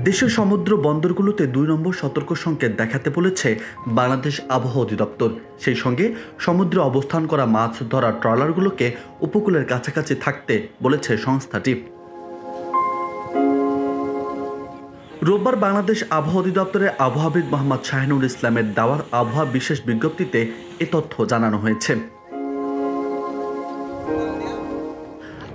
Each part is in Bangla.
দেশের সমুদ্র বন্দরগুলোতে ২ নম্বর সতর্ক সংকেত দেখাতে বলেছে বাংলাদেশ আবহাওয়া অধিদপ্তর। সেই সঙ্গে সমুদ্রে অবস্থান করা মাছ ধরা ট্রলারগুলোকে উপকূলের কাছাকাছি থাকতে বলেছে সংস্থাটি। রোববার বাংলাদেশ আবহাওয়া অধিদপ্তরের আবহাওয়াবিদ মোহাম্মদ শাহিনুল ইসলামের দেওয়া আবহাওয়া বিশেষ বিজ্ঞপ্তিতে এ তথ্য জানানো হয়েছে।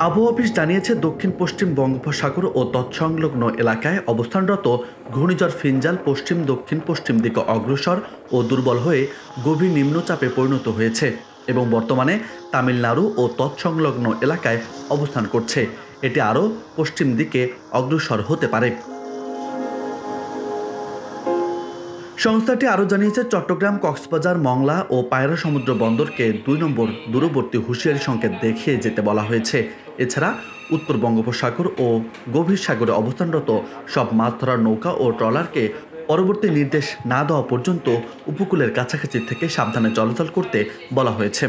আবহাওয়া অফিস জানিয়েছে, দক্ষিণ পশ্চিম বঙ্গোপসাগর ও তৎসংলগ্ন এলাকায় অবস্থানরত ঘূর্ণিঝড় ফিনজাল পশ্চিম দক্ষিণ পশ্চিম দিকে অগ্রসর ও দুর্বল হয়ে গভীর নিম্নচাপে পরিণত হয়েছে এবং বর্তমানে তামিলনাড়ু ও তৎসংলগ্ন এলাকায় অবস্থান করছে। এটি আরও পশ্চিম দিকে অগ্রসর হতে পারে। সংস্থাটি আরও জানিয়েছে, চট্টগ্রাম, কক্সবাজার, মংলা ও পায়রা সমুদ্র বন্দরকে ২ নম্বর দূরবর্তী হুঁশিয়ারি সংকেত দেখিয়ে যেতে বলা হয়েছে। এছাড়া উত্তর বঙ্গোপসাগর ও গভীর সাগরে অবস্থানরত সব মাছ ধরার নৌকা ও ট্রলারকে পরবর্তী নির্দেশ না দেওয়া পর্যন্ত উপকূলের কাছাকাছি থেকে সাবধানে চলাচল করতে বলা হয়েছে।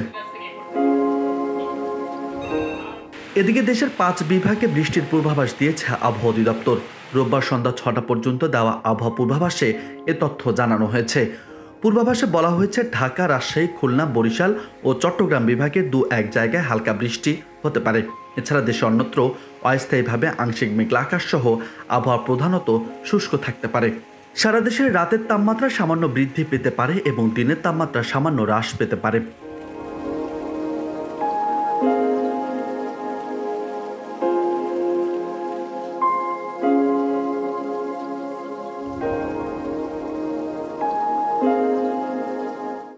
এদিকে দেশের ৫ বিভাগে বৃষ্টির পূর্বাভাস দিয়েছে আবহাওয়া অধিদপ্তর। রোববার সন্ধ্যা ৬টা পর্যন্ত দেওয়া আবহাওয়া পূর্বাভাসে এ তথ্য জানানো হয়েছে। পূর্বাভাসে বলা হয়েছে, ঢাকা, রাজশাহী, খুলনা, বরিশাল ও চট্টগ্রাম বিভাগের ২-১ জায়গায় হালকা বৃষ্টি হতে পারে। এছাড়া দেশে অন্যত্র অস্থায়ীভাবে আংশিক মেঘলা আকাশ সহ আবহাওয়া প্রধানত শুষ্ক থাকতে পারে। সারা দেশে রাতের তাপমাত্রা সামান্য বৃদ্ধি পেতে পারে এবং দিনের তাপমাত্রা সামান্য হ্রাস পেতে পারে।